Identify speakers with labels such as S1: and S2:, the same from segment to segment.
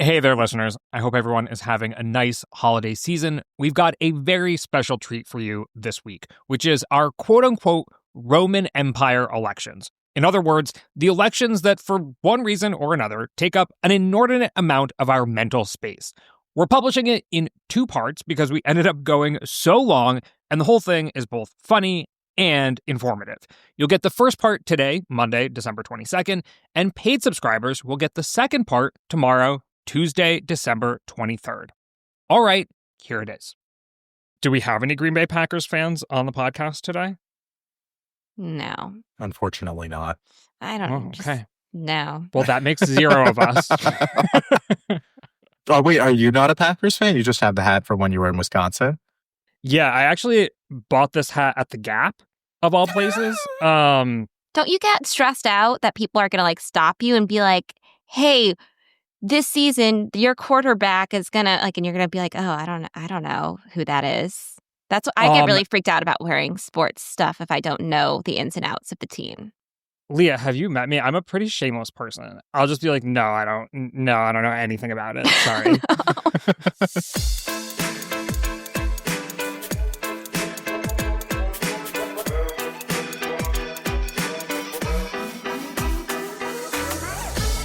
S1: Hey there, listeners. I hope everyone is having a nice holiday season. We've got a very special treat for you this week, which is our quote-unquote Roman Empire elections. In other words, the elections that, for one reason or another, take up an inordinate amount of our mental space. We're publishing it in two parts because we ended up going so long, and the whole thing is both funny and informative. You'll get the first part today, Monday, December 22nd, and paid subscribers will get the second part tomorrow, Tuesday, December 23rd. All right, here it is. Do we have any Green Bay Packers fans on the podcast today?
S2: No.
S3: Unfortunately not.
S2: I don't know.
S1: Okay.
S2: No.
S1: Well, that makes zero of us.
S3: Oh, wait, are you not a Packers fan? You just have the hat from when you were in Wisconsin?
S1: Yeah, I actually bought this hat at the Gap, of all places.
S2: Don't you get stressed out that people are going to stop you and be like, hey, this season, your quarterback is going to and you're going to be like, oh, I don't know who that is. That's what I get really freaked out about wearing sports stuff if I don't know the ins and outs of the team.
S1: Leah, have you met me? I'm a pretty shameless person. I'll just be like, no, I don't know anything about it. Sorry.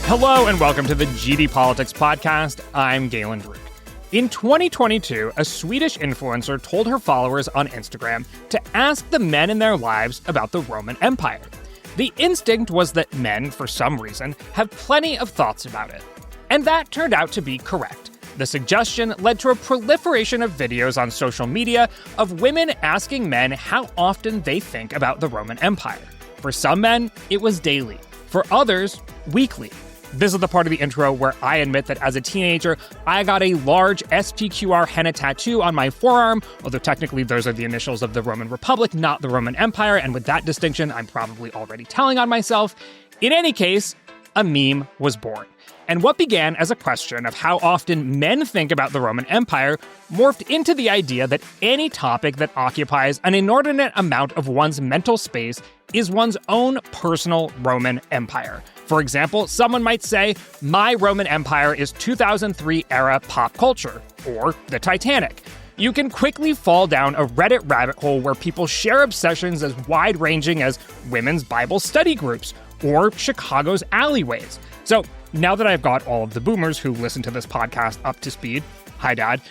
S1: Hello and welcome to the GD Politics Podcast. I'm Galen Druk. In 2022, a Swedish influencer told her followers on Instagram to ask the men in their lives about the Roman Empire. The instinct was that men, for some reason, have plenty of thoughts about it. And that turned out to be correct. The suggestion led to a proliferation of videos on social media of women asking men how often they think about the Roman Empire. For some men, it was daily. For others, weekly. This is the part of the intro where I admit that as a teenager, I got a large SPQR henna tattoo on my forearm, although technically those are the initials of the Roman Republic, not the Roman Empire, and with that distinction, I'm probably already telling on myself. In any case, a meme was born. And what began as a question of how often men think about the Roman Empire morphed into the idea that any topic that occupies an inordinate amount of one's mental space is one's own personal Roman Empire. For example, someone might say, my Roman Empire is 2003 era pop culture, or the Titanic. You can quickly fall down a Reddit rabbit hole where people share obsessions as wide-ranging as women's Bible study groups, or Chicago's alleyways. So now that I've got all of the boomers who listen to this podcast up to speed, hi Dad,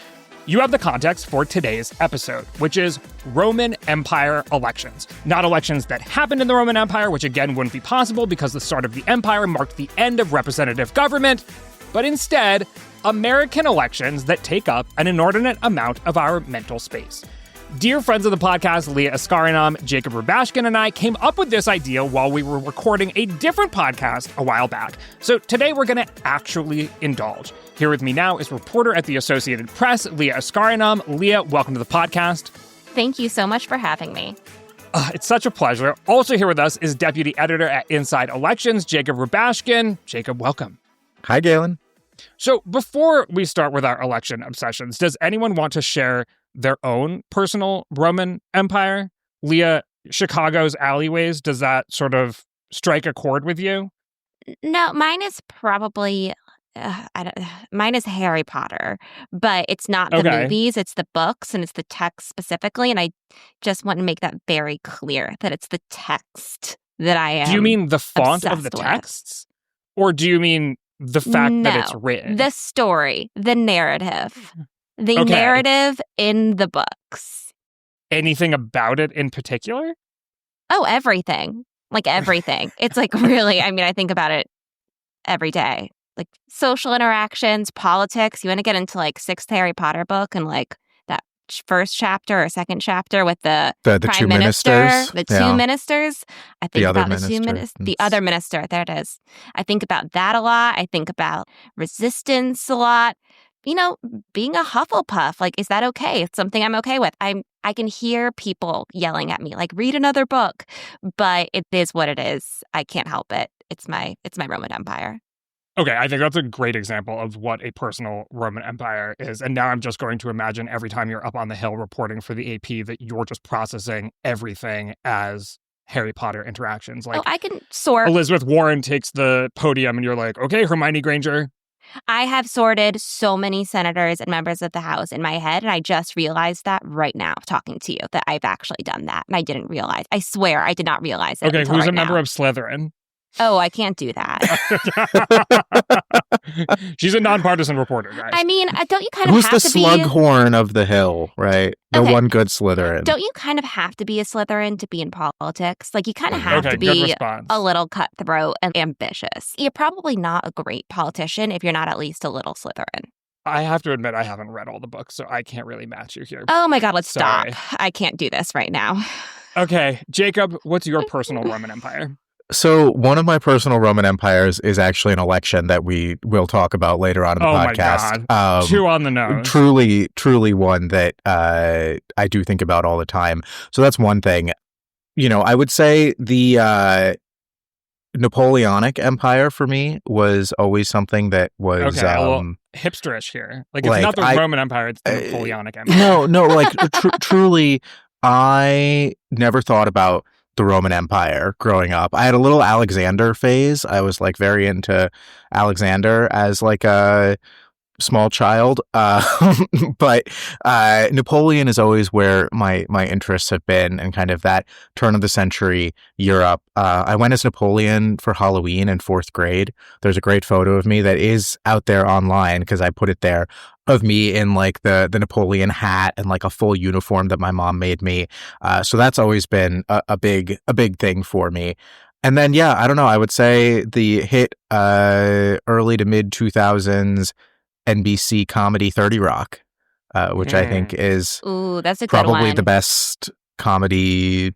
S1: you have the context for today's episode, which is Roman Empire elections. Not elections that happened in the Roman Empire, which again wouldn't be possible because the start of the empire marked the end of representative government, but instead, American elections that take up an inordinate amount of our mental space. Dear friends of the podcast, Leah Askarinam, Jacob Rubashkin, and I came up with this idea while we were recording a different podcast a while back. So today we're going to actually indulge. Here with me now is reporter at the Associated Press, Leah Askarinam. Leah, welcome to the podcast.
S2: Thank you so much for having me.
S1: It's such a pleasure. Also here with us is deputy editor at Inside Elections, Jacob Rubashkin. Jacob, welcome.
S3: Hi, Galen.
S1: So before we start with our election obsessions, does anyone want to share their own personal Roman Empire? Leah, Chicago's alleyways, does that sort of strike a chord with you?
S2: No, mine is probably, mine is Harry Potter, but it's not the movies, it's the books and it's the text specifically. And I just want to make that very clear that it's the text that I am.
S1: Do you mean the font of the texts? Or do you mean the fact that it's written?
S2: The story, the narrative. The narrative in the books.
S1: Anything about it in particular?
S2: Oh, everything. Everything. It's really, I think about it every day. Social interactions, politics. You want to get into sixth Harry Potter book and that first chapter or second chapter with the prime
S3: two
S2: minister,
S3: ministers.
S2: The two ministers. I think about
S3: the
S2: other minister. There it is. I think about that a lot. I think about resistance a lot. Being a Hufflepuff, is that okay? It's something I'm okay with. I can hear people yelling at me, read another book, but it is what it is. I can't help it. It's my Roman Empire.
S1: Okay, I think that's a great example of what a personal Roman Empire is. And now I'm just going to imagine every time you're up on the Hill reporting for the AP that you're just processing everything as Harry Potter interactions.
S2: I can sort.
S1: Elizabeth Warren takes the podium and you're like, okay, Hermione Granger.
S2: I have sorted so many senators and members of the House in my head, and I just realized that right now talking to you, that I've actually done that, and I didn't realize. I swear I did not realize it.
S1: Okay,
S2: until
S1: who's
S2: right
S1: a member
S2: now.
S1: of Slytherin?
S2: Oh, I can't do that.
S1: She's a nonpartisan reporter, guys.
S2: I mean, don't you kind
S3: Who's
S2: of
S3: the
S2: have to be...
S3: slughorn of the hill, right? The
S2: Okay.
S3: one good Slytherin.
S2: Don't you kind of have to be a Slytherin to be in politics? Like, you kind of have
S1: Okay,
S2: to
S1: good
S2: be
S1: response.
S2: a little cutthroat and ambitious. You're probably not a great politician if you're not at least a little Slytherin.
S1: I have to admit I haven't read all the books, so I can't really match you here.
S2: Oh my God, let's
S1: Sorry.
S2: stop. I can't do this right now.
S1: Okay, Jacob, what's your personal Roman Empire?
S3: So one of my personal Roman empires is actually an election that we will talk about later on in the podcast.
S1: My God. Two on the nose.
S3: Truly one that I do think about all the time. So that's one thing. You know, I would say the Napoleonic Empire for me was always something that was
S1: okay, well, hipsterish here. Like, it's not the Roman Empire, it's the Napoleonic Empire.
S3: No, like truly, I never thought about the Roman Empire growing up. I had a little Alexander phase. I was like very into Alexander as like a small child. But Napoleon is always where my interests have been, and kind of that turn of the century Europe. I went as Napoleon for Halloween in 4th grade. There's a great photo of me that is out there online because I put it there, of me in like the Napoleon hat and like a full uniform that my mom made me. So that's always been a big thing for me. And then, yeah, I don't know. I would say the hit early to mid 2000s NBC comedy 30 Rock, which I think is
S2: that's a
S3: probably
S2: good one.
S3: the best comedy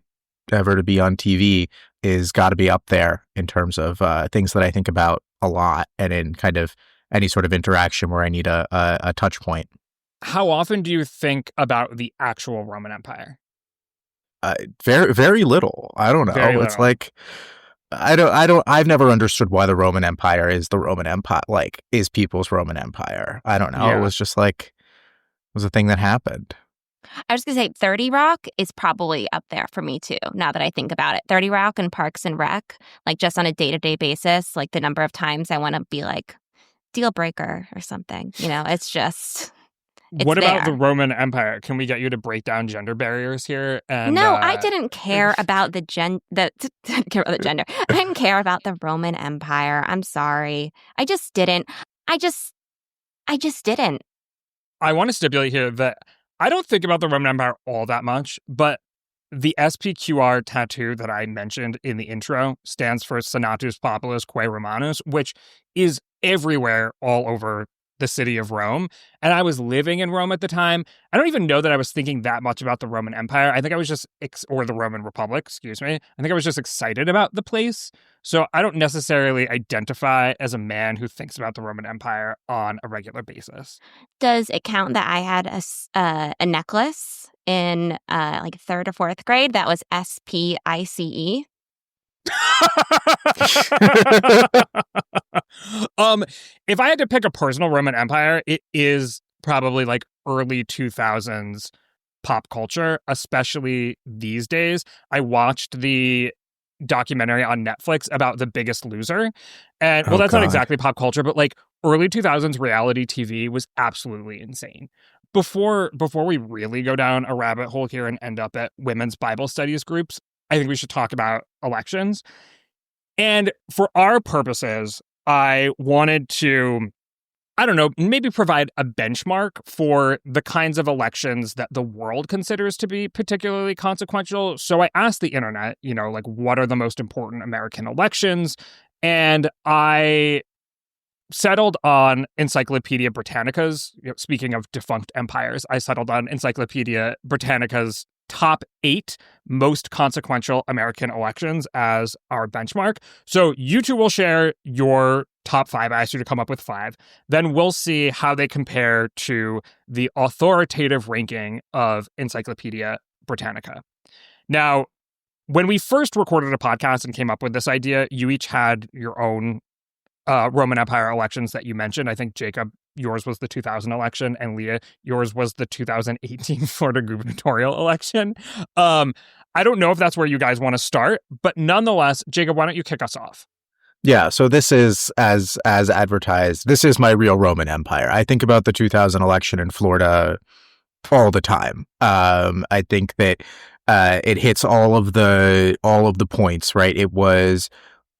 S3: ever to be on TV, is got to be up there in terms of things that I think about a lot, and in kind of any sort of interaction where I need a touch point.
S1: How often do you think about the actual Roman Empire?
S3: Very, very little. I don't know. It's like, I've never understood why the Roman Empire is the Roman Empire, like, is people's Roman Empire. I don't know.
S1: Yeah.
S3: It was just like, it was a thing that happened.
S2: I was going to say 30 Rock is probably up there for me too, now that I think about it. 30 Rock and Parks and Rec, like just on a day-to-day basis, like the number of times I want to be like, deal breaker or something. You know, it's just...
S1: What about the Roman Empire? Can we get you to break down gender barriers here? And,
S2: no, I didn't care about the gender. I didn't care about the Roman Empire. I'm sorry. I just didn't. I just didn't.
S1: I want to stipulate here that I don't think about the Roman Empire all that much, but the SPQR tattoo that I mentioned in the intro stands for Senatus Populus Quae Romanus, which is everywhere all over the city of Rome. And I was living in Rome at the time. I don't even know that I was thinking that much about the Roman Empire. I think I was just, or the Roman Republic, excuse me. I think I was just excited about the place. So I don't necessarily identify as a man who thinks about the Roman Empire on a regular basis.
S2: Does it count that I had a necklace in like 3rd or 4th grade that was SPICE?
S1: If I had to pick a personal Roman Empire, it is probably like early 2000s pop culture, especially these days. I watched the documentary on Netflix about The Biggest Loser, and well, that's not exactly pop culture, but like early 2000s reality TV was absolutely insane. Before we really go down a rabbit hole here and end up at women's Bible studies groups, I think we should talk about elections. And for our purposes, I wanted to, I don't know, maybe provide a benchmark for the kinds of elections that the world considers to be particularly consequential. So I asked the internet, you know, like, what are the most important American elections? And I settled on Encyclopedia Britannica's, you know, speaking of defunct empires, I settled on Encyclopedia Britannica's top 8 most consequential American elections as our benchmark. So you two will share your top 5. I asked you to come up with 5. Then we'll see how they compare to the authoritative ranking of Encyclopedia Britannica. Now, when we first recorded a podcast and came up with this idea, you each had your own Roman Empire elections that you mentioned. I think, Jacob, yours was the 2000 election, and Leah, yours was the 2018 Florida gubernatorial election. I don't know if that's where you guys want to start, but nonetheless, Jacob, why don't you kick us off?
S3: Yeah, so this is as advertised. This is my real Roman Empire. I think about the 2000 election in Florida all the time. I think that it hits all of the points, right? It was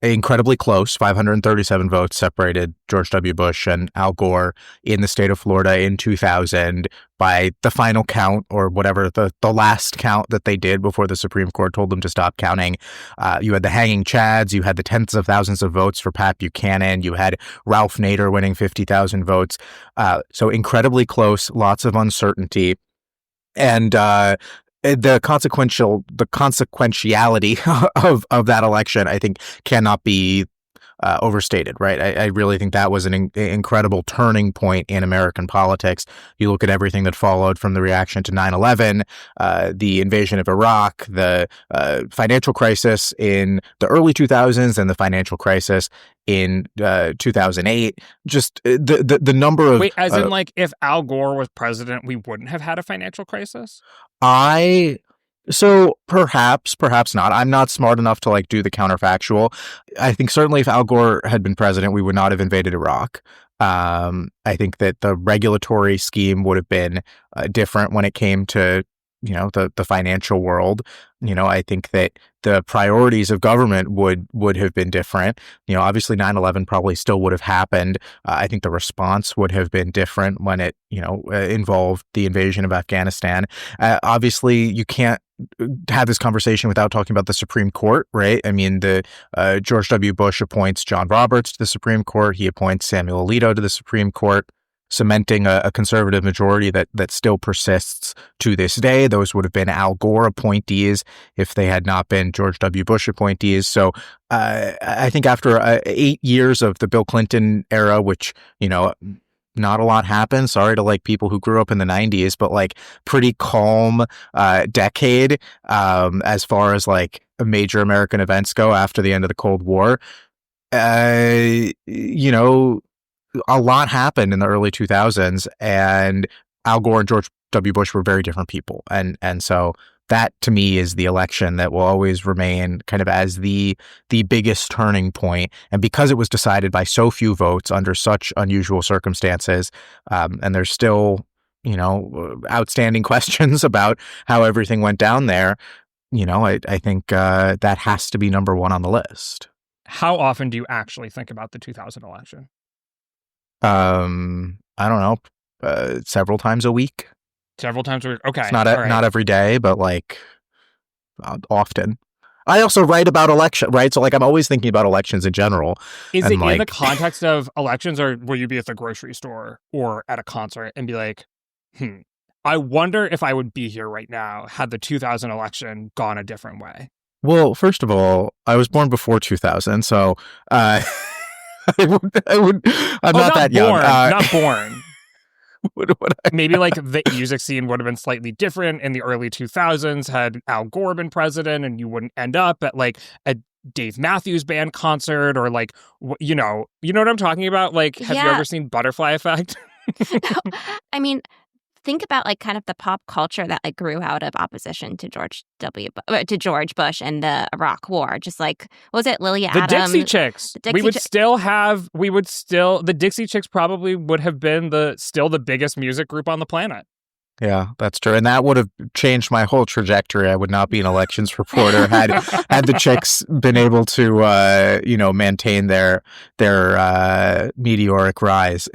S3: incredibly close. 537 votes separated George W. Bush and Al Gore in the state of Florida in 2000 by the final count, or whatever, the last count that they did before the Supreme Court told them to stop counting. You had the hanging chads. You had the tens of thousands of votes for Pat Buchanan. You had Ralph Nader winning 50,000 votes. So incredibly close, lots of uncertainty. And the consequentiality of that election, I think, cannot be overstated, right? I really think that was an incredible turning point in American politics. You look at everything that followed from the reaction to 9/11, the invasion of Iraq, the financial crisis in the early 2000s, and the financial crisis in 2008. Just the number of...
S1: Wait, as in, like, if Al Gore was president, we wouldn't have had a financial crisis?
S3: So perhaps not. I'm not smart enough to do the counterfactual. I think certainly if Al Gore had been president, we would not have invaded Iraq. I think that the regulatory scheme would have been different when it came to the financial world. I think that the priorities of government would have been different. Obviously 9/11 probably still would have happened. I think the response would have been different when it involved the invasion of Afghanistan. Obviously you can't have this conversation without talking about the Supreme Court, right? I mean, the George W. Bush appoints John Roberts to the Supreme Court. He appoints Samuel Alito to the Supreme Court, cementing a conservative majority that still persists to this day. Those would have been Al Gore appointees if they had not been George W. Bush appointees. So I think after 8 years of the Bill Clinton era, which, not a lot happened. Sorry to people who grew up in the 90s, but pretty calm decade as far as major American events go after the end of the Cold War. A lot happened in the early 2000s, and Al Gore and George W. Bush were very different people. And so that, to me, is the election that will always remain kind of as the biggest turning point. And because it was decided by so few votes under such unusual circumstances, and there's still, outstanding questions about how everything went down there, I think that has to be number one on the list.
S1: How often do you actually think about the 2000 election?
S3: I don't know, several times a week.
S1: Several times a week. Okay.
S3: It's not every day, but often. I also write about election, right? So I'm always thinking about elections in general.
S1: Is it in the context of elections, or will you be at the grocery store or at a concert and be like, I wonder if I would be here right now had the 2000 election gone a different way?
S3: Well, first of all, I was born before 2000, so I'm not that young.
S1: Not born. Maybe the music scene would have been slightly different in the early 2000s had Al Gore been president, and you wouldn't end up at a Dave Matthews Band concert, or you know what I'm talking about? Have you ever seen Butterfly Effect?
S2: I mean, think about kind of the pop culture that grew out of opposition to George Bush and the Iraq War. Just what was it, Lily Adams?
S1: The Dixie Chicks. The Dixie Chicks probably would have been still the biggest music group on the planet.
S3: Yeah, that's true. And that would have changed my whole trajectory. I would not be an elections reporter had the Chicks been able to maintain their meteoric rise.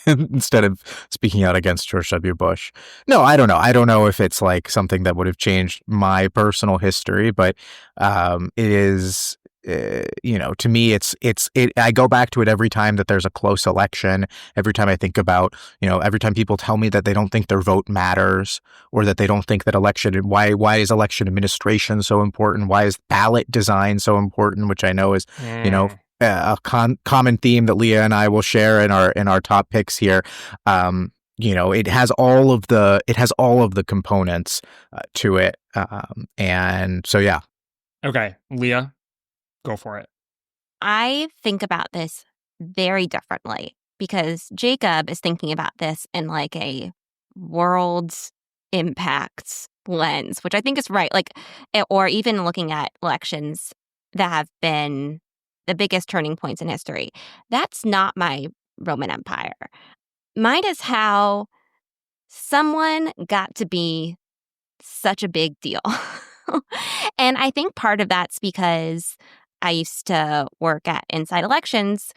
S3: Instead of speaking out against George W. Bush. No, I don't know. I don't know if it's something that would have changed my personal history, but it is, to me, I go back to it every time that there's a close election, every time I think about, every time people tell me that they don't think their vote matters, or that they don't think that why is election administration so important? Why is ballot design so important? Which I know is, a common theme that Leah and I will share in our top picks here. It has all of the components to it, and so yeah.
S1: Okay, Leah, go for it.
S2: I think about this very differently because Jacob is thinking about this in a world's impacts lens, which I think is right. Or even looking at elections that have been the biggest turning points in history. That's not my Roman Empire. Mine is how someone got to be such a big deal. And I think part of that's because I used to work at Inside Elections.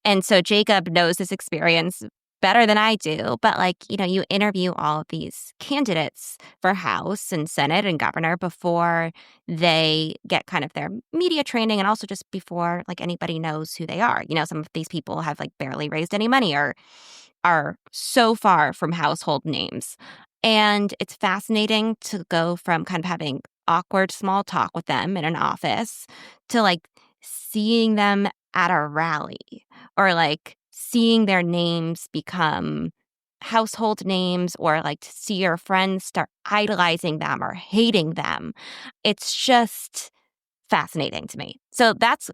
S2: And so Jacob knows this experience better than I do. But you interview all of these candidates for House and Senate and governor before they get kind of their media training, and also just before anybody knows who they are. Some of these people have barely raised any money or are so far from household names. And it's fascinating to go from kind of having awkward small talk with them in an office to seeing them at a rally, or seeing their names become household names, or to see your friends start idolizing them or hating them. It's just fascinating to me. So that's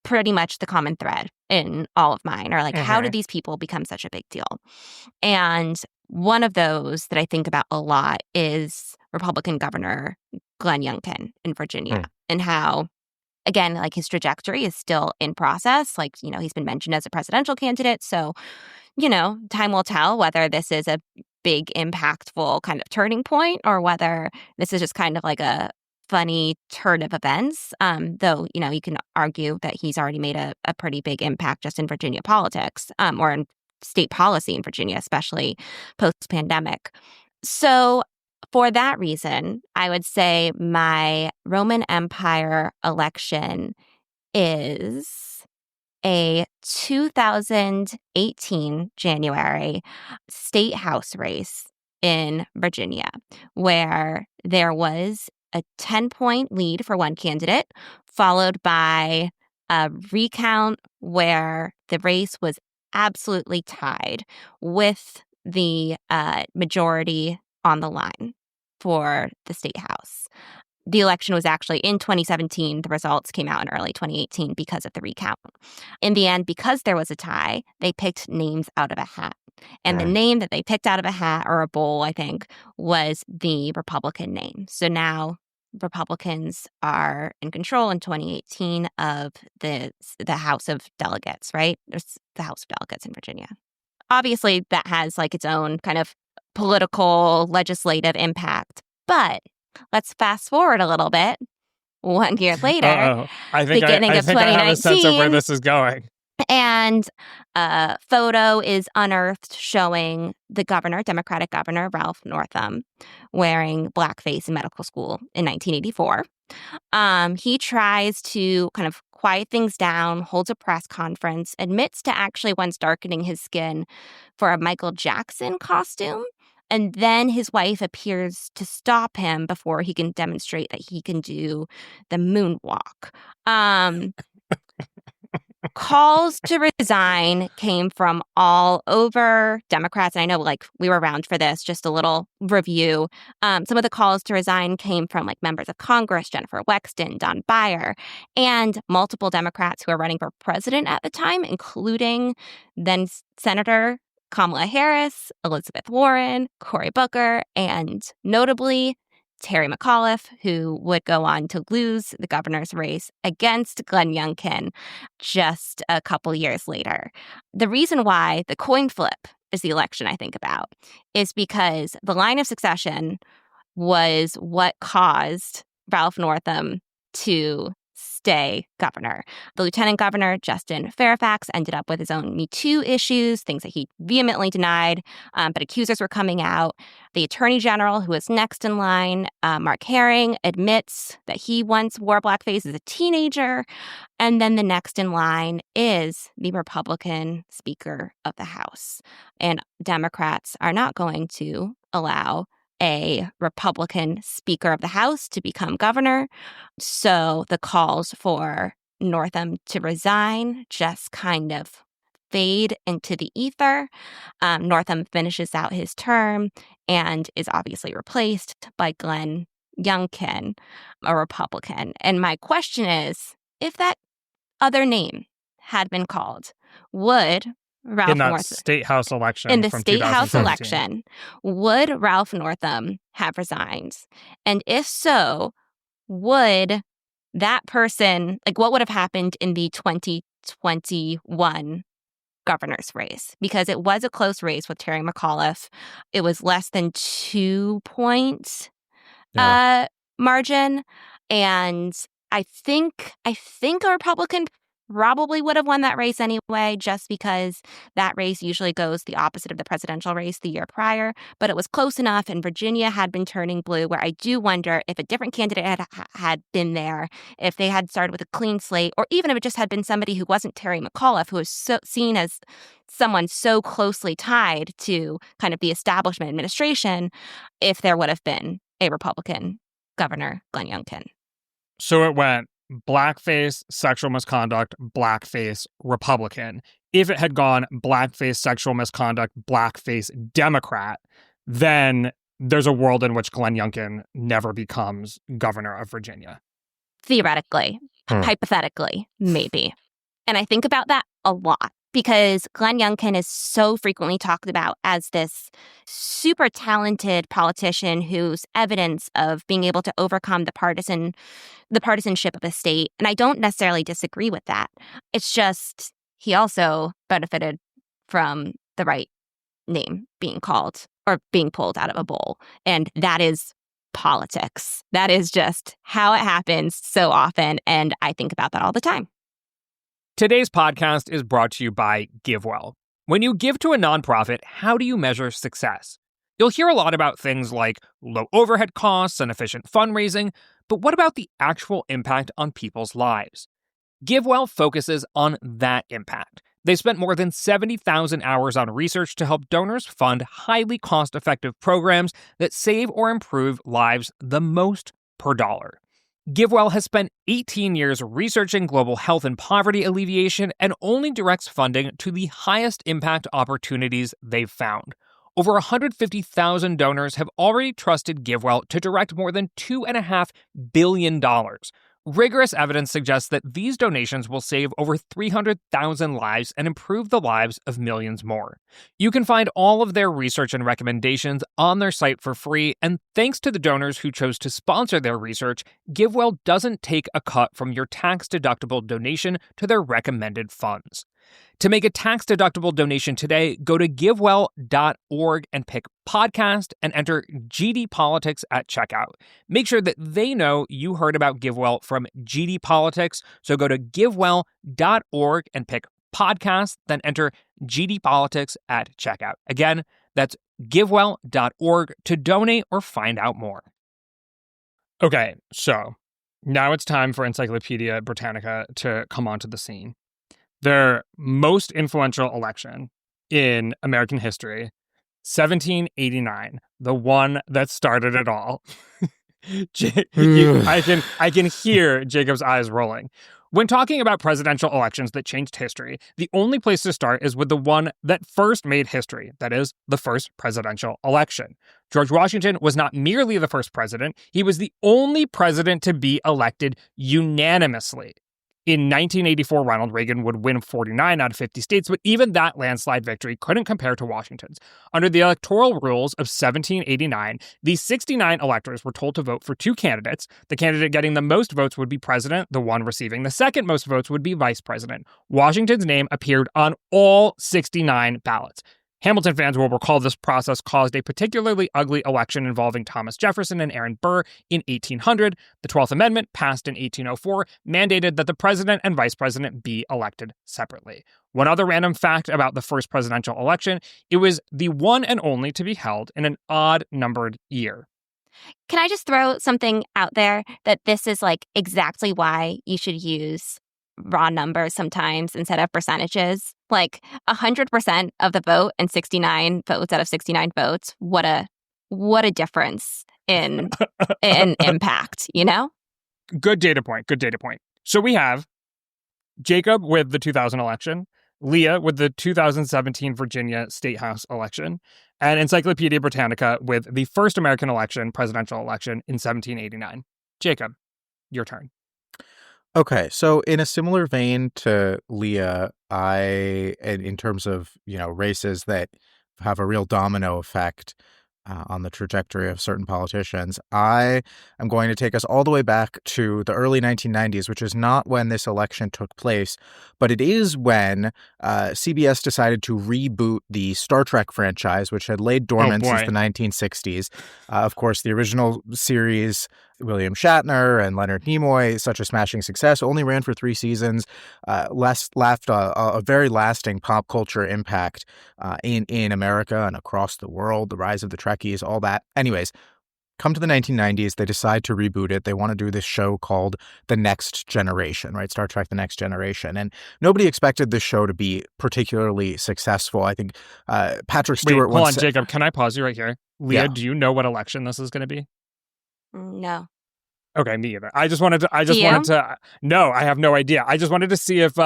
S2: pretty much the common thread in all of mine, or how did these people become such a big deal? And one of those that I think about a lot is Republican Governor Glenn Youngkin in Virginia, and how, again, his trajectory is still in process. He's been mentioned as a presidential candidate. So, time will tell whether this is a big, impactful kind of turning point, or whether this is just kind of a funny turn of events. Though, you can argue that he's already made a pretty big impact just in Virginia politics, or in state policy in Virginia, especially post-pandemic. So for that reason, I would say my Roman Empire election is a 2018 January state house race in Virginia, where there was a 10-point lead for one candidate, followed by a recount where the race was absolutely tied with the majority on the line for the state house. The election was actually in 2017. The results came out in early 2018 because of the recount. In the end, because there was a tie, they picked names out of a hat. And the name that they picked out of a hat, or a bowl, I think, was the Republican name. So now Republicans are in control in 2018 of the House of Delegates, right? There's the House of Delegates in Virginia. Obviously, that has its own kind of political, legislative impact. But let's fast forward a little bit. 1 year later, beginning of 2019.
S1: I have a sense of where this is going.
S2: And a photo is unearthed showing the governor, Democratic Governor Ralph Northam, wearing blackface in medical school in 1984. He tries to kind of quiet things down, holds a press conference, admits to actually once darkening his skin for a Michael Jackson costume. And then his wife appears to stop him before he can demonstrate that he can do the moonwalk. Calls to resign came from all over Democrats. And I know, we were around for this, just a little review. Some of the calls to resign came from, members of Congress, Jennifer Wexton, Don Beyer, and multiple Democrats who were running for president at the time, including then Senator Kamala Harris, Elizabeth Warren, Cory Booker, and notably Terry McAuliffe, who would go on to lose the governor's race against Glenn Youngkin just a couple years later. The reason why the coin flip is the election I think about is because the line of succession was what caused Ralph Northam to stay governor. The lieutenant governor, Justin Fairfax, ended up with his own Me Too issues, things that he vehemently denied, but accusers were coming out. The attorney general, who was next in line, Mark Herring, admits that he once wore blackface as a teenager. And then the next in line is the Republican Speaker of the House. And Democrats are not going to allow a Republican Speaker of the House to become governor. So the calls for Northam to resign just kind of fade into the ether. Northam finishes out his term and is obviously replaced by Glenn Youngkin, a Republican. And my question is, if that other name had been called, would Ralph
S1: in that
S2: Northam,
S1: state house election
S2: in the
S1: from
S2: state house
S1: 2017.
S2: election, would Ralph Northam have resigned? And if so, would that person, like what would have happened in the 2021 governor's race? Because it was a close race with Terry McAuliffe. It was less than 2 points
S3: Yeah.
S2: margin. And I think a Republican probably would have won that race anyway, just because that race usually goes the opposite of the presidential race the year prior. But it was close enough, and Virginia had been turning blue, where I do wonder if a different candidate had been there, if they had started with a clean slate, or even if it just had been somebody who wasn't Terry McAuliffe, who was so seen as someone so closely tied to kind of the establishment administration, if there would have been a Republican governor, Glenn Youngkin.
S1: So it went blackface, sexual misconduct, blackface, Republican. If it had gone blackface, sexual misconduct, blackface, Democrat, then there's a world in which Glenn Youngkin never becomes governor of Virginia.
S2: Theoretically, hypothetically, maybe. And I think about that a lot because Glenn Youngkin is so frequently talked about as this super talented politician whose evidence of being able to overcome the partisanship of a state. And I don't necessarily disagree with that. It's just he also benefited from the right name being called or being pulled out of a bowl. And that is politics. That is just how it happens so often. And I think about that all the time.
S1: Today's podcast is brought to you by GiveWell. When you give to a nonprofit, how do you measure success? You'll hear a lot about things like low overhead costs and efficient fundraising, but what about the actual impact on people's lives? GiveWell focuses on that impact. They spent more than 70,000 hours on research to help donors fund highly cost-effective programs that save or improve lives the most per dollar. GiveWell has spent 18 years researching global health and poverty alleviation and only directs funding to the highest impact opportunities they've found. Over 150,000 donors have already trusted GiveWell to direct more than $2.5 billion. Rigorous evidence suggests that these donations will save over 300,000 lives and improve the lives of millions more. You can find all of their research and recommendations on their site for free, and thanks to the donors who chose to sponsor their research, GiveWell doesn't take a cut from your tax-deductible donation to their recommended funds. To make a tax-deductible donation today, go to givewell.org and pick podcast and enter GD Politics at checkout. Make sure that they know you heard about GiveWell from GD Politics, so go to givewell.org and pick podcast, then enter GD Politics at checkout. Again, that's givewell.org to donate or find out more. Okay, so now it's time for Encyclopedia Britannica to come onto the scene. Their most influential election in American history, 1789, the one that started it all. I can hear Jacob's eyes rolling. When talking about presidential elections that changed history, the only place to start is with the one that first made history, that is, the first presidential election. George Washington was not merely the first president, he was the only president to be elected unanimously. In 1984, Ronald Reagan would win 49 out of 50 states, but even that landslide victory couldn't compare to Washington's. Under the electoral rules of 1789, the 69 electors were told to vote for two candidates. The candidate getting the most votes would be president. The one receiving the second most votes would be vice president. Washington's name appeared on all 69 ballots. Hamilton fans will recall this process caused a particularly ugly election involving Thomas Jefferson and Aaron Burr in 1800. The 12th Amendment, passed in 1804, mandated that the president and vice president be elected separately. One other random fact about the first presidential election, it was the one and only to be held in an odd-numbered year.
S2: Can I just throw something out there that this is like exactly why you should use raw numbers sometimes instead of percentages? Like 100% of the vote and 69 votes out of 69 votes. What a difference in impact, you know?
S1: Good data point. So we have Jacob with the 2000 election, Leah with the 2017 Virginia State House election, and Encyclopedia Britannica with the first American presidential election in 1789. Jacob, your turn.
S3: Okay, so in a similar vein to Leah, in terms of, races that have a real domino effect, on the trajectory of certain politicians. I am going to take us all the way back to the early 1990s, which is not when this election took place, but it is when CBS decided to reboot the Star Trek franchise, which had laid dormant since the 1960s. Of course, the original series, William Shatner and Leonard Nimoy, such a smashing success, only ran for 3 seasons, left a very lasting pop culture impact in America and across the world, the rise of the Trekkies, all that. Anyways, come to the 1990s, they decide to reboot it. They want to do this show called The Next Generation, right? Star Trek The Next Generation. And nobody expected this show to be particularly successful. I think Patrick Stewart
S1: Hold on, Jacob, can I pause you right here? Leah, do you know what election this is going to be?
S2: No.
S1: Okay, me either. I just wanted to. No, I have no idea. I just wanted to see if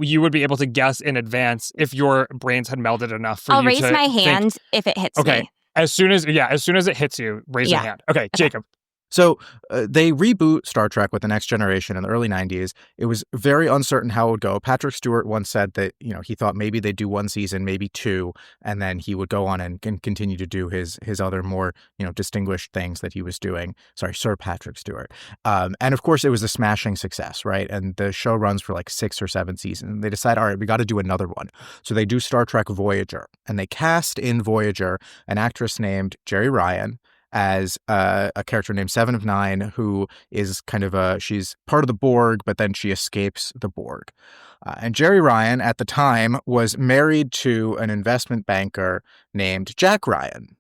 S1: you would be able to guess in advance if your brains had melded enough for
S2: I'll
S1: you
S2: raise
S1: to
S2: my hand if it hits
S1: me.
S2: me.
S1: As soon as it hits you, raise your hand. Okay, Jacob.
S3: So they reboot Star Trek with The Next Generation in the early 90s. It was very uncertain how it would go. Patrick Stewart once said that, he thought maybe they'd do 1 season, maybe 2, and then he would go on and continue to do his other more, distinguished things that he was doing. Sorry, Sir Patrick Stewart. And of course, it was a smashing success, right? And the show runs for like 6 or 7 seasons. And they decide, all right, we got to do another one. So they do Star Trek Voyager. And they cast in Voyager an actress named Jeri Ryan as a character named Seven of Nine, who is kind of she's part of the Borg, but then she escapes the Borg. And Jeri Ryan at the time was married to an investment banker named Jack Ryan.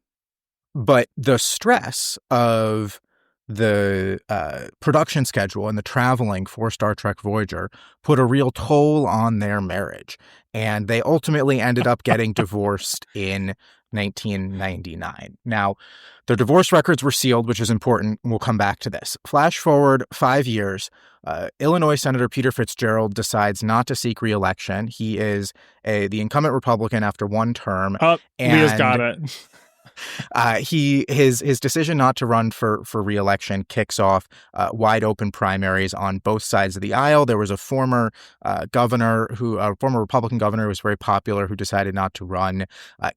S3: But the stress of the production schedule and the traveling for Star Trek Voyager put a real toll on their marriage. And they ultimately ended up getting divorced in 1999. Now, their divorce records were sealed, which is important. We'll come back to this. Flash forward 5 years. Illinois Senator Peter Fitzgerald decides not to seek re-election. He is the incumbent Republican after 1 term.
S1: Leah's got it.
S3: His decision not to run for re-election kicks off wide open primaries on both sides of the aisle. There was a former former Republican governor who was very popular who decided not to run.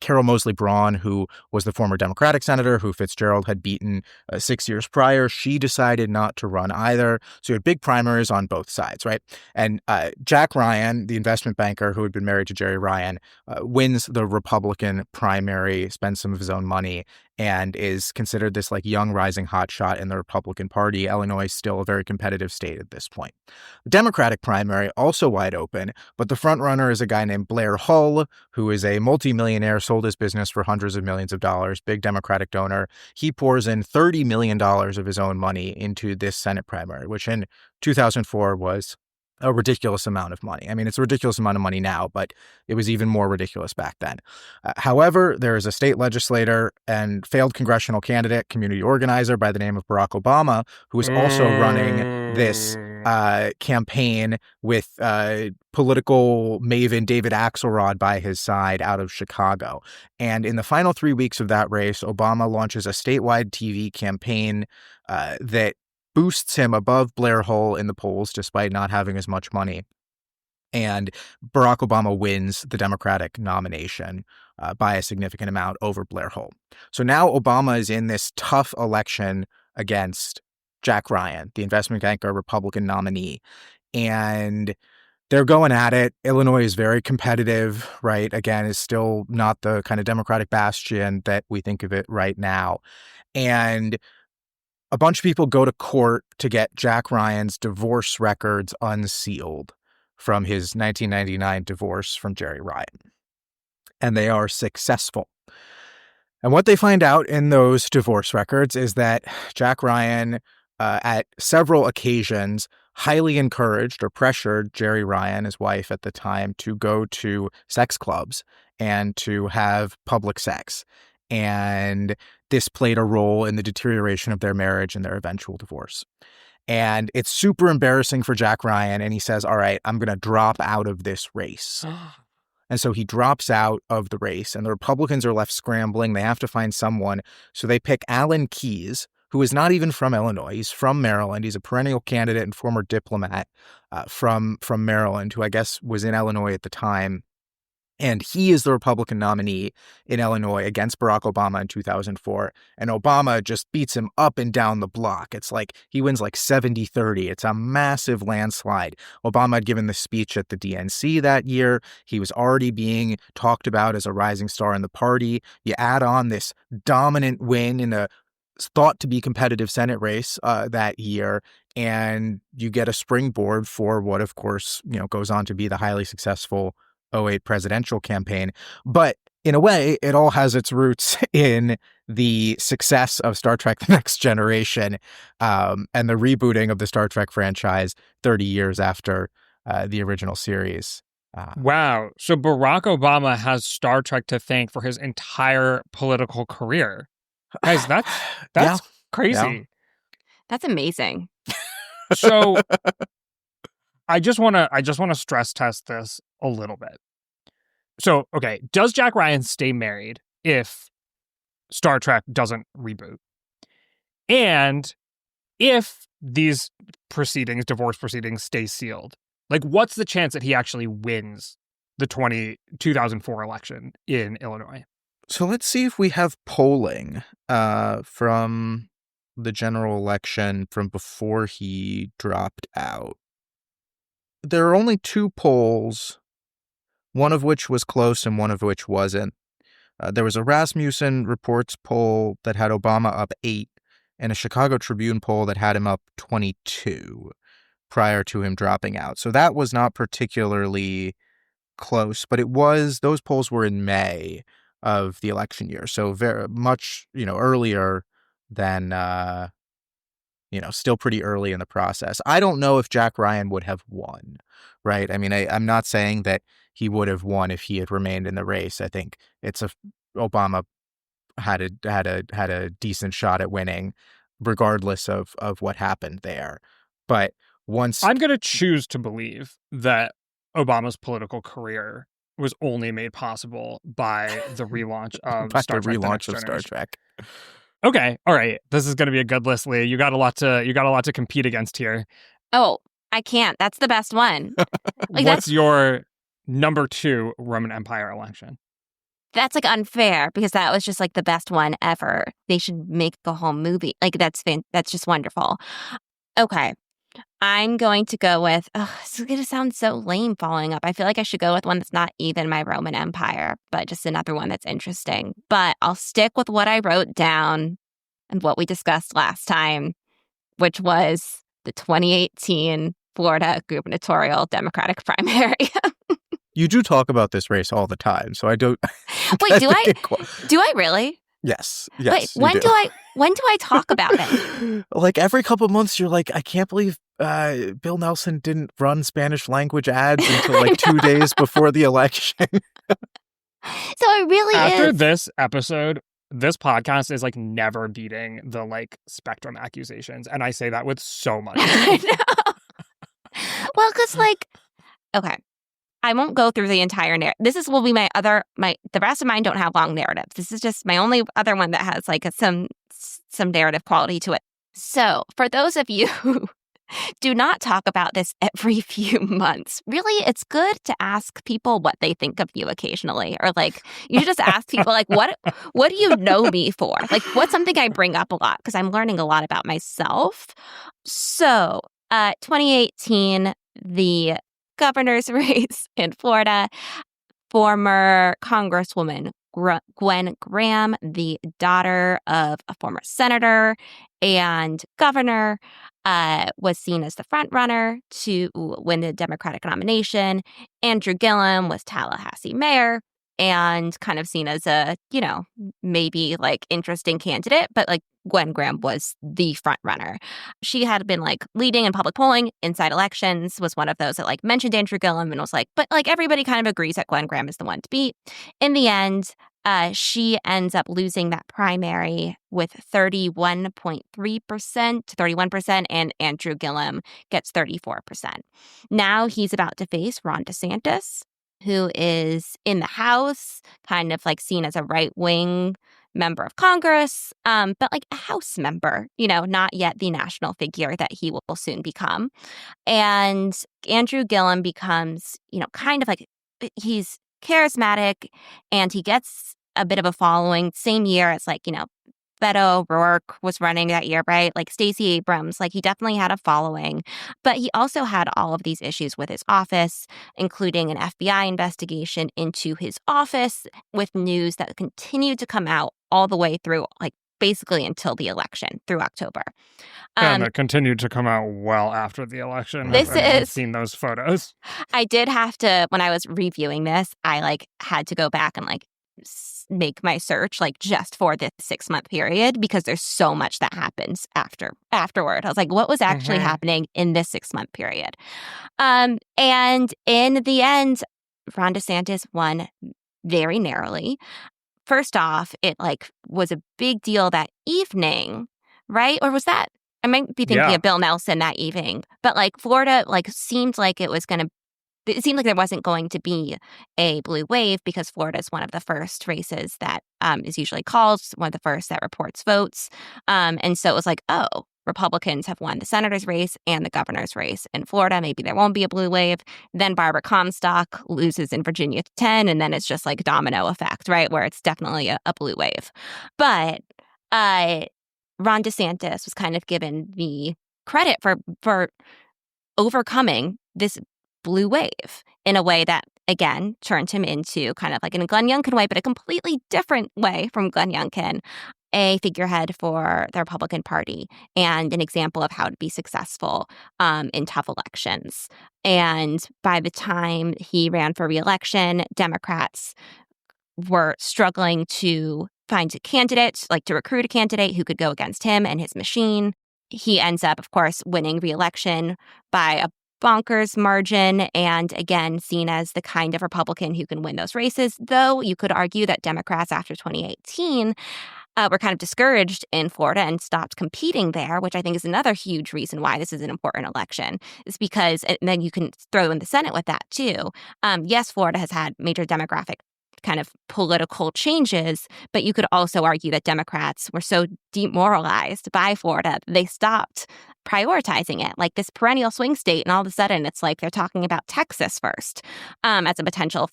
S3: Carol Moseley Braun, who was the former Democratic senator who Fitzgerald had beaten 6 years prior, she decided not to run either. So you had big primaries on both sides, right? And Jack Ryan, the investment banker who had been married to Jeri Ryan, wins the Republican primary, spends some of his own money, and is considered this like young rising hotshot in the Republican Party. Illinois is still a very competitive state at this point. The Democratic primary also wide open, but the front runner is a guy named Blair Hull, who is a multimillionaire, sold his business for hundreds of millions of dollars, big Democratic donor. He pours in $30 million of his own money into this Senate primary, which in 2004 was a ridiculous amount of money. I mean, it's a ridiculous amount of money now, but it was even more ridiculous back then. However, there is a state legislator and failed congressional candidate, community organizer by the name of Barack Obama, who is also running this campaign with political maven David Axelrod by his side out of Chicago. And in the final 3 weeks of that race, Obama launches a statewide TV campaign that boosts him above Blair Hull in the polls, despite not having as much money. And Barack Obama wins the Democratic nomination by a significant amount over Blair Hull. So now Obama is in this tough election against Jack Ryan, the investment banker, Republican nominee. And they're going at it. Illinois is very competitive, right? Again, is still not the kind of Democratic bastion that we think of it right now. And a bunch of people go to court to get Jack Ryan's divorce records unsealed from his 1999 divorce from Jeri Ryan. And they are successful. And what they find out in those divorce records is that Jack Ryan, at several occasions, highly encouraged or pressured Jeri Ryan, his wife at the time, to go to sex clubs and to have public sex. And this played a role in the deterioration of their marriage and their eventual divorce. And it's super embarrassing for Jack Ryan. And he says, all right, I'm going to drop out of this race. And so he drops out of the race, and the Republicans are left scrambling. They have to find someone. So they pick Alan Keyes, who is not even from Illinois. He's from Maryland. He's a perennial candidate and former diplomat from Maryland, who I guess was in Illinois at the time. And he is the Republican nominee in Illinois against Barack Obama in 2004. And Obama just beats him up and down the block. It's like he wins like 70-30. It's a massive landslide. Obama had given the speech at the DNC that year. He was already being talked about as a rising star in the party. You add on this dominant win in a thought to be competitive Senate race that year, and you get a springboard for what, of course, goes on to be the highly successful '08 presidential campaign. But in a way, it all has its roots in the success of Star Trek: The Next Generation and the rebooting of the Star Trek franchise 30 years after the original series.
S1: Wow. So Barack Obama has Star Trek to thank for his entire political career. Guys, that's
S3: Yeah.
S1: crazy.
S3: Yeah.
S2: That's amazing.
S1: So I just want to stress test this a little bit. So, okay, does Jack Ryan stay married if Star Trek doesn't reboot? And if these divorce proceedings, stay sealed, like what's the chance that he actually wins the 2004 election in Illinois?
S3: So let's see if we have polling from the general election from before he dropped out. There are only 2 polls, one of which was close and one of which wasn't. There was a Rasmussen Reports poll that had Obama up 8 and a Chicago Tribune poll that had him up 22 prior to him dropping out. So that was not particularly close, but those polls were in May of the election year. So very much, earlier than, still pretty early in the process. I don't know if Jack Ryan would have won, right? I mean, I'm not saying that he would have won if he had remained in the race. I think Obama had a decent shot at winning, regardless of what happened there. But once
S1: I'm going to choose to believe that Obama's political career was only made possible by the relaunch of Star Trek.
S3: Star Trek.
S1: Okay, all right. This is going to be a good list, Lee. You got a lot to compete against here.
S2: Oh, I can't. That's the best one.
S1: What's your number 2 Roman Empire election?
S2: That's unfair because that was just the best one ever. They should make a whole movie. That's just wonderful. Okay. I'm going to go with, this is going to sound so lame following up. I feel like I should go with one that's not even my Roman Empire, but just another one that's interesting. But I'll stick with what I wrote down and what we discussed last time, which was the 2018 Florida gubernatorial Democratic primary.
S3: You do talk about this race all the time, so I don't.
S2: Wait, do I really?
S3: Yes.
S2: Wait, when do I talk about it?
S3: Like every couple of months, you're like, I can't believe Bill Nelson didn't run Spanish language ads until 2 days before the election.
S2: So it really
S1: After this episode, this podcast is never beating the Spectrum accusations, and I say that with so much.
S2: I know. Well, because okay. I won't go through the entire narrative. This will be the rest of mine don't have long narratives. This is just my only other one that has some narrative quality to it. So for those of you who do not talk about this every few months, really, it's good to ask people what they think of you occasionally. Or you should just ask people what do you know me for? What's something I bring up a lot? Because I'm learning a lot about myself. So 2018, the governor's race in Florida, former Congresswoman Gwen Graham, the daughter of a former senator and governor, was seen as the front runner to win the Democratic nomination. Andrew Gillum was Tallahassee mayor and kind of seen as a, maybe interesting candidate, but Gwen Graham was the front runner. She had been leading in public polling, Inside Elections was one of those that mentioned Andrew Gillum and was but everybody kind of agrees that Gwen Graham is the one to beat. In the end, she ends up losing that primary with 31%, and Andrew Gillum gets 34%. Now he's about to face Ron DeSantis, who is in the House, kind of seen as a right-wing member of Congress, but a House member, not yet the national figure that he will soon become. And Andrew Gillum becomes, kind of he's charismatic, and he gets a bit of a following. Same year, it's like, Beto O'Rourke was running that year, right? Like Stacey Abrams, like he definitely had a following. But he also had all of these issues with his office, including an FBI investigation into his office with news that continued to come out all the way through, like basically until the election, through October.
S1: And it continued to come out well after the election.
S2: I've
S1: seen those photos.
S2: I did have to, when I was reviewing this, I had to go back and make my search just for this 6-month period, because there's so much that happens afterward. I was like, what was actually happening in this 6-month period? And in the end, Ron DeSantis won very narrowly. First off, it was a big deal that evening, right? Or was that, I might be thinking of Bill Nelson that evening, but Florida seemed like it seemed like there wasn't going to be a blue wave, because Florida is one of the first races that is usually called, one of the first that reports votes. And so it was oh, Republicans have won the senator's race and the governor's race in Florida. Maybe there won't be a blue wave. Then Barbara Comstock loses in Virginia 10, and then it's just domino effect, right? Where it's definitely a blue wave. But Ron DeSantis was kind of given the credit for overcoming this blue wave in a way that, again, turned him into kind of in a Glenn Youngkin way, but a completely different way from Glenn Youngkin, a figurehead for the Republican Party and an example of how to be successful in tough elections. And by the time he ran for re-election, Democrats were struggling to find a candidate, to recruit a candidate who could go against him and his machine. He ends up, of course, winning re-election by a bonkers margin, and again, seen as the kind of Republican who can win those races, though you could argue that Democrats after 2018 were kind of discouraged in Florida and stopped competing there, which I think is another huge reason why this is an important election, is because, and then you can throw in the Senate with that too. Yes, Florida has had major demographic kind of political changes, but you could also argue that Democrats were so demoralized by Florida, they stopped prioritizing it, this perennial swing state, and all of a sudden it's they're talking about Texas first as a potential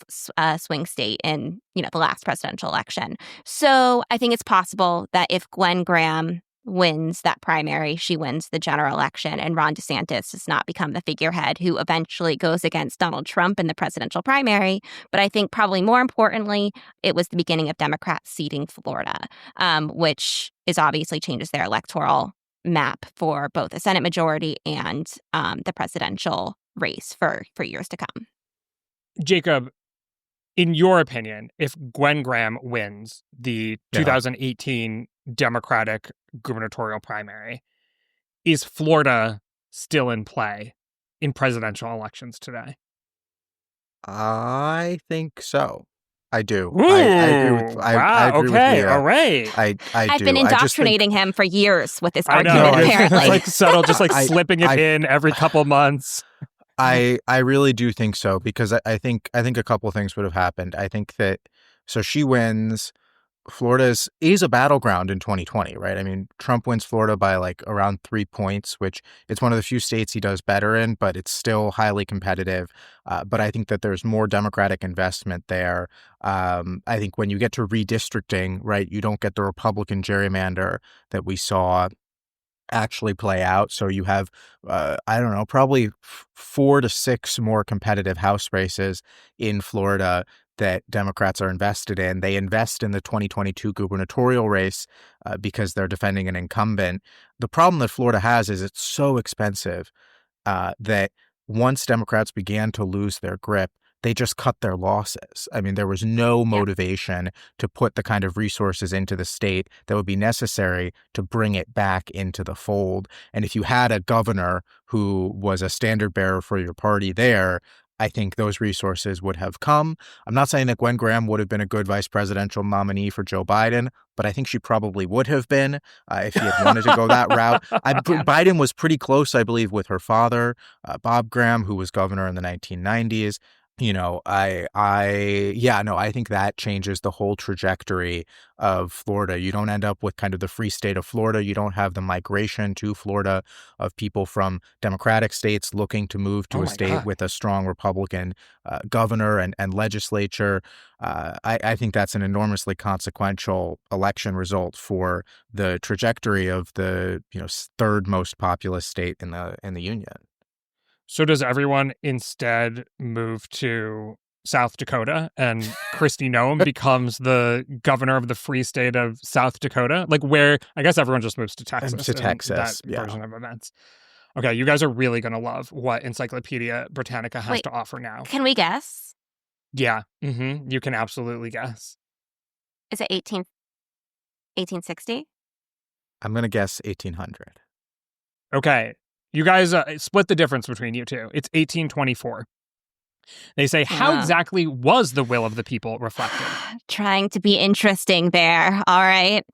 S2: swing state in the last presidential election. So I think it's possible that if Gwen Graham wins that primary, she wins the general election, and Ron DeSantis does not become the figurehead who eventually goes against Donald Trump in the presidential primary. But I think probably more importantly, it was the beginning of Democrats ceding Florida, which is obviously changes their electoral map for both the Senate majority and the presidential race for years to come.
S1: Jacob, in your opinion, if Gwen Graham wins the 2018 Democratic gubernatorial primary, is Florida still in play in presidential elections today?
S3: I think so. I do.
S1: Ooh,
S3: I agree with. I agree with Leah.
S1: All right.
S3: I've
S2: been indoctrinating him for years with this
S1: I know.
S2: argument. Apparently,
S1: it's subtle, just slipping it in every couple months.
S3: I really do think so, because I think a couple of things would have happened. I think that so she wins. Florida is a battleground in 2020, right? I mean, Trump wins Florida by around 3 points, which it's one of the few states he does better in, but it's still highly competitive. But I think that there's more Democratic investment there. I think when you get to redistricting, right, you don't get the Republican gerrymander that we saw actually play out. So you have, probably 4 to 6 more competitive House races in Florida that Democrats are invested in. They invest in the 2022 gubernatorial race because they're defending an incumbent. The problem that Florida has is it's so expensive that once Democrats began to lose their grip, they just cut their losses. I mean, there was no motivation to put the kind of resources into the state that would be necessary to bring it back into the fold. And if you had a governor who was a standard bearer for your party there, I think those resources would have come. I'm not saying that Gwen Graham would have been a good vice presidential nominee for Joe Biden, but I think she probably would have been if he had wanted to go that route. Biden was pretty close, I believe, with her father, Bob Graham, who was governor in the 1990s. I think that changes the whole trajectory of Florida. You don't end up with kind of the free state of Florida. You don't have the migration to Florida of people from Democratic states looking to move to a state with a strong Republican governor and legislature. I think that's an enormously consequential election result for the trajectory of the third most populous state in the union.
S1: So does everyone instead move to South Dakota and Kristi Noem becomes the governor of the free state of South Dakota? Like where, I guess everyone just moves to Texas. That version of events. Okay, you guys are really going to love what Encyclopedia Britannica has to offer now.
S2: Can we guess?
S1: Yeah, you can absolutely guess.
S2: Is it 1860?
S3: I'm going to guess 1800.
S1: Okay. You guys split the difference between you two. It's 1824. They say, how exactly was the will of the people reflected?
S2: Trying to be interesting there. All right.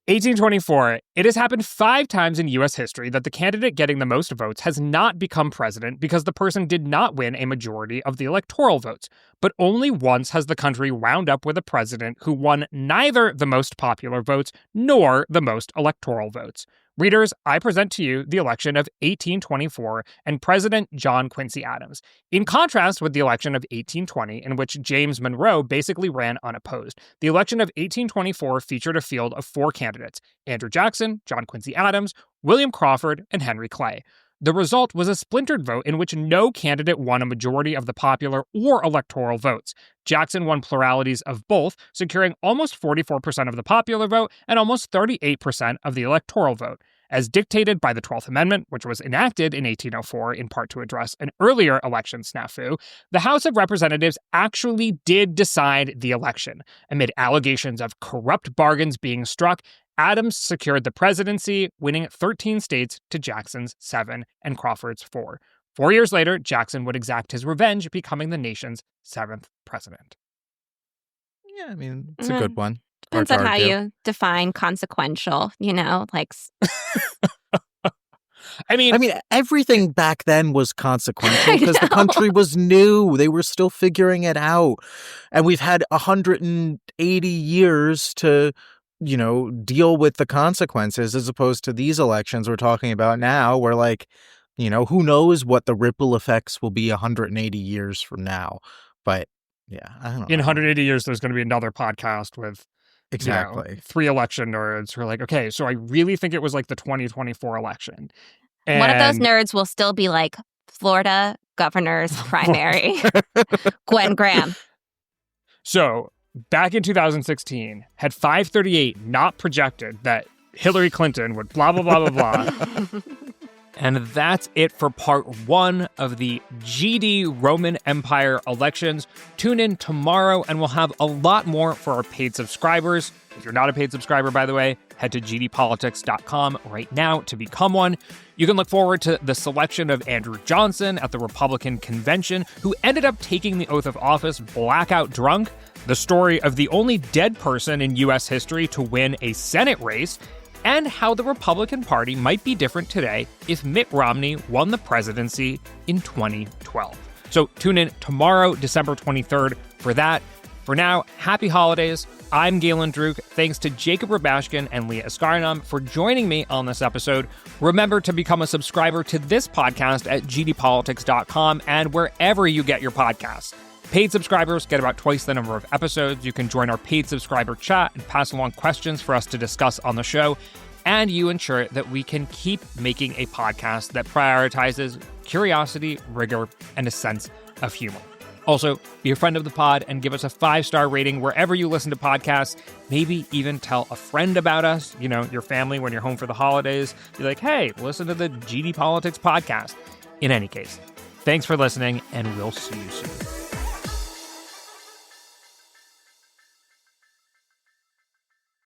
S1: 1824. It has happened 5 times in U.S. history that the candidate getting the most votes has not become president because the person did not win a majority of the electoral votes. But only once has the country wound up with a president who won neither the most popular votes nor the most electoral votes. Readers, I present to you the election of 1824 and President John Quincy Adams, in contrast with the election of 1820, in which James Monroe basically ran unopposed. The election of 1824 featured a field of 4 candidates: Andrew Jackson, John Quincy Adams, William Crawford, and Henry Clay. The result was a splintered vote in which no candidate won a majority of the popular or electoral votes. Jackson won pluralities of both, securing almost 44% of the popular vote and almost 38% of the electoral vote. As dictated by the 12th Amendment, which was enacted in 1804 in part to address an earlier election snafu, the House of Representatives actually did decide the election. Amid allegations of corrupt bargains being struck, Adams secured the presidency, winning 13 states to Jackson's 7 and Crawford's 4. 4 years later, Jackson would exact his revenge, becoming the nation's 7th president.
S3: Yeah, I mean, it's a good one.
S2: Depends on how you define consequential,
S3: I mean, everything back then was consequential because the country was new. They were still figuring it out. And we've had 180 years to deal with the consequences, as opposed to these elections we're talking about now where who knows what the ripple effects will be 180 years from now. But yeah, I don't know.
S1: In 180 years, there's going to be another podcast with 3 election nerds who are like, okay, so I really think it was like the 2024 election. And
S2: one of those nerds will still be like, Florida governor's primary, Gwen Graham.
S1: So back in 2016, had 538 not projected that Hillary Clinton would blah, blah, blah, blah, blah. And that's it for part 1 of the GD Roman Empire elections. Tune in tomorrow and we'll have a lot more for our paid subscribers. If you're not a paid subscriber, by the way, head to gdpolitics.com right now to become one. You can look forward to the selection of Andrew Johnson at the Republican convention, who ended up taking the oath of office blackout drunk, the story of the only dead person in U.S. history to win a Senate race, and how the Republican Party might be different today if Mitt Romney won the presidency in 2012. So tune in tomorrow, December 23rd, for that. For now, happy holidays. I'm Galen Druk. Thanks to Jacob Rabashkin and Leah Escarnam for joining me on this episode. Remember to become a subscriber to this podcast at gdpolitics.com and wherever you get your podcasts. Paid subscribers get about twice the number of episodes. You can join our paid subscriber chat and pass along questions for us to discuss on the show. And you ensure that we can keep making a podcast that prioritizes curiosity, rigor, and a sense of humor. Also, be a friend of the pod and give us a 5-star rating wherever you listen to podcasts. Maybe even tell a friend about us, your family when you're home for the holidays. Be like, hey, listen to the GD Politics podcast. In any case, thanks for listening, and we'll see you soon.